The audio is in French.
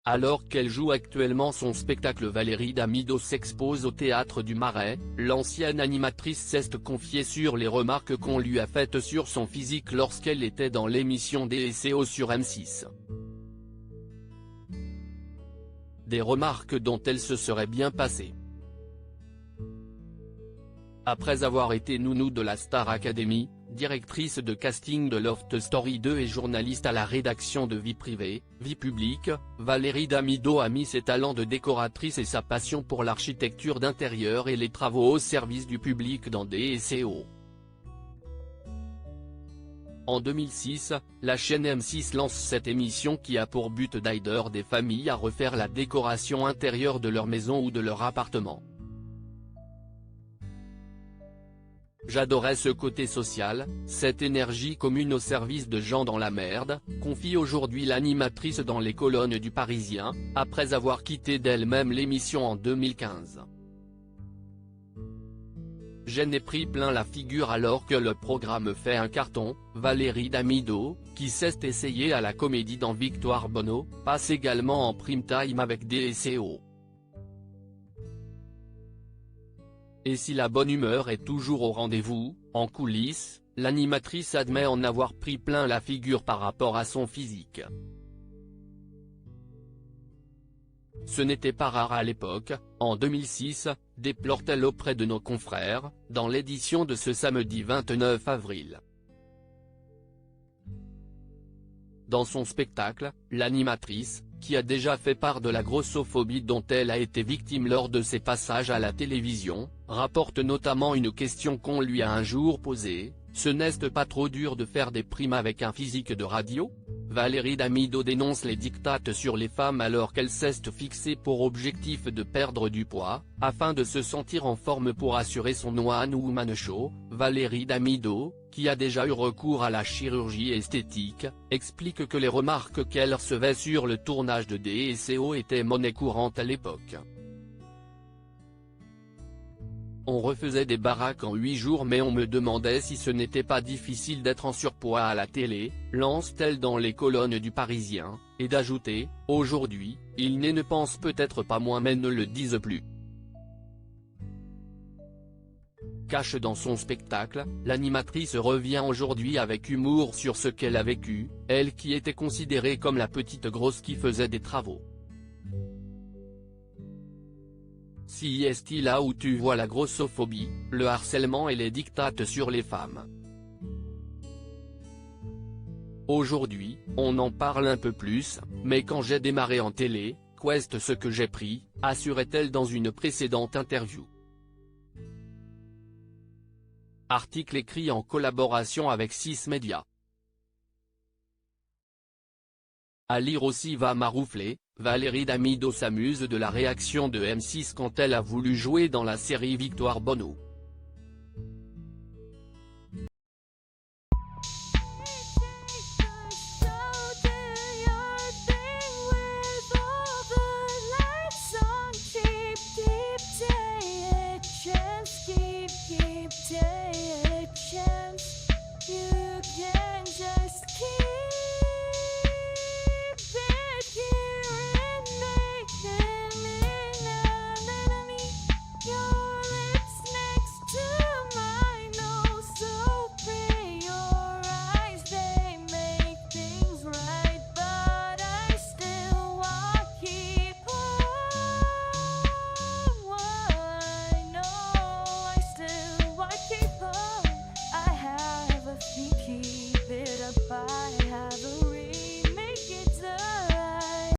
Alors qu'elle joue actuellement son spectacle, Valérie Damido s'expose au Théâtre du Marais. L'ancienne animatrice s'est confiée sur les remarques qu'on lui a faites sur son physique lorsqu'elle était dans l'émission DSO sur M6. Des remarques dont elle se serait bien passée. Après avoir été nounou de la Star Academy, directrice de casting de Loft Story 2 et journaliste à la rédaction de Vie Privée, Vie Publique, Valérie Damido a mis ses talents de décoratrice et sa passion pour l'architecture d'intérieur et les travaux au service du public dans DSO. En 2006, la chaîne M6 lance cette émission qui a pour but d'aider des familles à refaire la décoration intérieure de leur maison ou de leur appartement. J'adorais ce côté social, cette énergie commune au service de gens dans la merde, confie aujourd'hui l'animatrice dans les colonnes du Parisien, après avoir quitté d'elle-même l'émission en 2015. J'en ai pris plein la figure alors que le programme fait un carton. Valérie Damido, qui s'est essayée à la comédie dans Victoire Bono, passe également en prime time avec DSO. Et si la bonne humeur est toujours au rendez-vous, en coulisses, l'animatrice admet en avoir pris plein la figure par rapport à son physique. Ce n'était pas rare à l'époque, en 2006, déplore-t-elle auprès de nos confrères, dans l'édition de ce samedi 29 avril. Dans son spectacle, l'animatrice, qui a déjà fait part de la grossophobie dont elle a été victime lors de ses passages à la télévision, rapporte notamment une question qu'on lui a un jour posée: « Ce n'est pas trop dur de faire des primes avec un physique de radio ?» Valérie Damido dénonce les dictates sur les femmes alors qu'elle s'est fixée pour objectif de perdre du poids, afin de se sentir en forme pour assurer son One Woman Show. Valérie Damido, qui a déjà eu recours à la chirurgie esthétique, explique que les remarques qu'elle recevait sur le tournage de DSO étaient monnaie courante à l'époque. On refaisait des baraques en 8 jours mais on me demandait si ce n'était pas difficile d'être en surpoids à la télé, lance-t-elle dans les colonnes du Parisien, et d'ajouter: « Aujourd'hui, ils ne pensent peut-être pas moins mais ne le disent plus. » Cache dans son spectacle, l'animatrice revient aujourd'hui avec humour sur ce qu'elle a vécu, elle qui était considérée comme la petite grosse qui faisait des travaux. Si est là où tu vois la grossophobie, le harcèlement et les dictates sur les femmes. Aujourd'hui, on en parle un peu plus, mais quand j'ai démarré en télé, qu'est ce que j'ai pris, assurait-elle dans une précédente interview. Article écrit en collaboration avec 6 médias. À lire aussi Va Maroufler, Valérie Damido s'amuse de la réaction de M6 quand elle a voulu jouer dans la série Victoire Bono. Keep it up, I have a